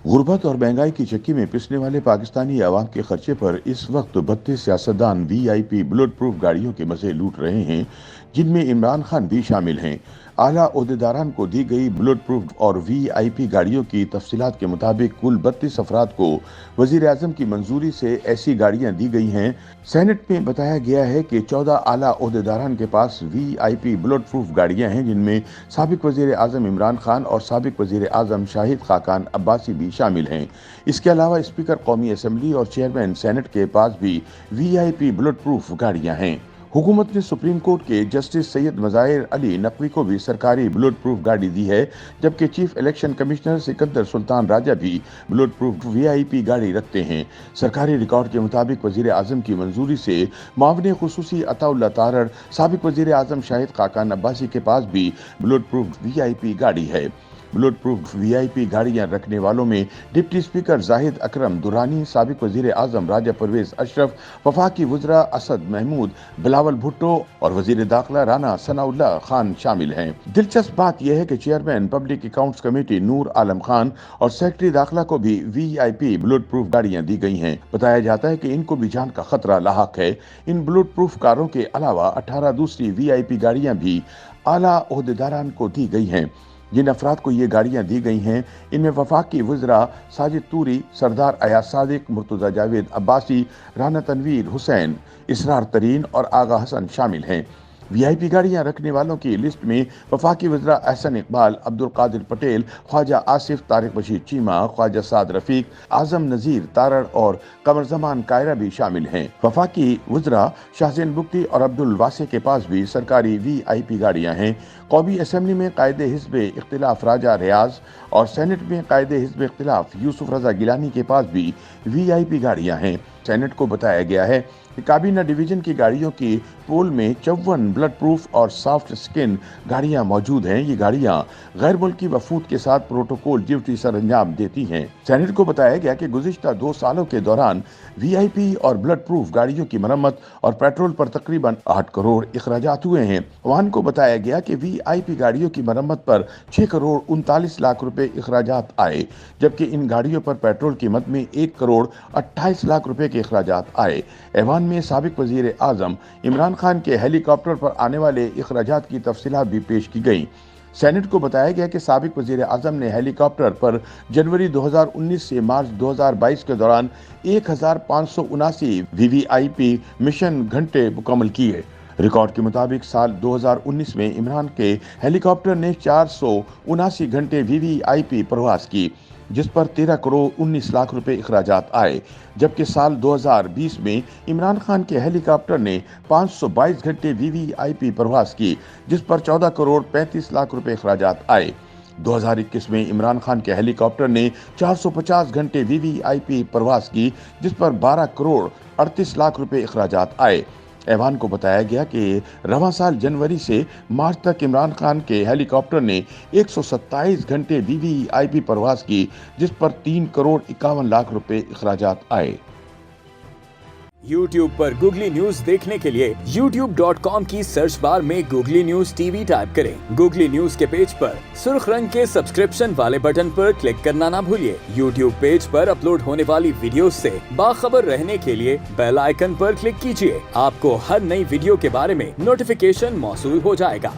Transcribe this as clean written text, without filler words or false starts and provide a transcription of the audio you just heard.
गुर्बत और महंगाई की चक्की में पिसने वाले पाकिस्तानी आवाम के खर्चे पर इस वक्त 32 सियासतदान वीआईपी बुलेट प्रूफ गाड़ियों के मजे लूट रहे हैं, जिनमें इमरान खान भी शामिल हैं। आला ओहदेदारान को दी गई बुलेट प्रूफ और वीआईपी गाड़ियों की तफसीलात के मुताबिक कुल 32 अफराद को वजीर आजम की मंजूरी से ऐसी गाड़ियां दी गई हैं। सेनेट में बताया गया है कि 14 आला ओहदेदारान के पास वीआईपी बुलेट प्रूफ गाड़ियां हैं, जिनमें साबिक वजीर आजम इमरान खान और साबिक वजीर आजम शाहिद खाकान अब्बासी भी शामिल हैं। इसके अलावा स्पीकर कौमी असम्बली और चेयरमैन सेनेट के पास भी वीआईपी बुलेट प्रूफ गाड़ियां हैं। हुकूमत ने सुप्रीम कोर्ट के जस्टिस सैयद मज़ाहिर अली नकवी को भी सरकारी बुलेट प्रूफ गाड़ी दी है, जबकि chief election commissioner Sikandar Sultan Raja भी बुलेट प्रूफ वीआईपी गाड़ी रखते हैं। सरकारी रिकॉर्ड के मुताबिक वजीर आजम की मंजूरी से मावने खुसूसी अताउल्लाह तारड़ साबिक वजीर आजम शाहिद खाकान अब्बासी के पास भी बुलेट प्रूफ वीआईपी गाड़ी है। बुलेट प्रूफ वीआईपी गाड़ियां रखने वालों में डिप्टी स्पीकर जाहिद अकरम दुरानी, साबिक वजीर आजम राजा परवेज अशरफ, वफाकी वज़रा असद महमूद, बिलावल भुट्टो और वजीर दाखिला राना सनाउल्लाह खान शामिल हैं। दिलचस्प बात यह है कि chairman public accounts committee Noor Alam Khan और सेक्रेटरी दाखिला को भी वीआईपी बुलेट प्रूफ गाड़ियां दी गई हैं। बताया जाता है कि इनको भी जान का खतरा लाहक है। इन बुलेट प्रूफ कारों के अलावा 18 दूसरी वीआईपी गाड़ियां भी आला ओहदेदारान को दी गई हैं। जिन अफराद को ये गाड़ियां दी गई हैं, इनमें वफाकी वज़रा साजिद तूरी, सरदार अयाज सादिक, मुर्तज़ा जावेद अब्बासी, राना तनवीर हुसैन, इसरार तरीन और आगा हसन शामिल हैं। वीआईपी गाड़ियां रखने वालों की लिस्ट में वफाकी वज़रा अहसन इकबाल, अब्दुल कादिर पटेल, ख्वाजा आसिफ, तारिक बशीर चीमा, ख्वाजा साद रफीक, आजम नज़ीर तारड़ और कमर जमान कायरा भी शामिल हैं। वफाकी वज़रा शाहज़ैन बुख्ती और अब्दुल वासे के पास भी सरकारी वीआईपी गाड़ियां हैं। कौमी असम्बली में कायदे हिज़्ब इख्तिलाफ राजा रियाज और सेनेट में कायदे हिज़्ब इख्तिलाफ यूसुफ रजा गिलानी के पास भी वीआईपी गाड़ियां हैं। सेनेट को बताया गया है कि काबीना डिवीजन की गाड़ियों की पोल में 54 ब्लड प्रूफ और सॉफ्ट स्किन गाड़ियां मौजूद हैं। ये गाड़ियां गैर मुल्की वफूद के साथ प्रोटोकॉल ड्यूटी सर अंजाम देती हैं। सेनेट को बताया गया कि गुज़िश्ता 2 सालों के दौरान वीआईपी और ब्लड प्रूफ गाड़ियों की मरम्मत और पेट्रोल पर तकरीबन 8 करोड़ अखराजात हुए हैं। अवान को बताया गया कि वीआईपी गाड़ियों की मरम्मत पर 6 करोड़ 39 लाख रुपए अखराजात आए, जबकि इन गाड़ियों पर पेट्रोल कीमत में 1 करोड़ 28 लाख रुपए के अखराजात आए। ऐवान में साबिक वजीर आजम इमरान खान के हेलीकॉप्टर पर आने वाले अखराजात की तफसीलात भी पेश की गई। सेनेट को बताया गया कि साबिक वजीर आजम ने हेलीकॉप्टर पर जनवरी 2019 से मार्च 2022 के दौरान 1579 वीवीआईपी मिशन घंटे मुकम्मल किए। रिकॉर्ड के मुताबिक साल 2019 में इमरान के हेलीकॉप्टर ने 479 घंटे वीवीआईपी प्रवास की, जिस पर 13 करोड़ 19 लाख रुपए अखराजात आए, जबकि साल 2020 में इमरान खान के हेलीकॉप्टर ने 522 घंटे वीवीआईपी प्रवास की, जिस पर 14 करोड़ 35 लाख रुपए अखराजात आए। 2021 में इमरान खान के हेलीकॉप्टर ने 450 घंटे वीवीआईपी प्रवास की, जिस पर 12 करोड़ 38 लाख रुपए अखराजात आए। ऐवान को बताया गया कि रवां साल जनवरी से मार्च तक इमरान खान के हेलीकॉप्टर ने 127 घंटे वीवीआईपी प्रवास की, जिस पर 3 करोड़ 51 लाख रुपए अखराजात आए। YouTube पर गूगली न्यूज देखने के लिए youtube.com की सर्च बार में गूगली न्यूज टीवी टाइप करें। गूगली न्यूज के पेज पर सुर्ख रंग के सब्सक्रिप्शन वाले बटन पर क्लिक करना ना भूलिए। YouTube पेज पर अपलोड होने वाली वीडियोस से बाखबर रहने के लिए बेल आइकन पर क्लिक कीजिए। आपको हर नई वीडियो के बारे में नोटिफिकेशन मौसूल हो जाएगा।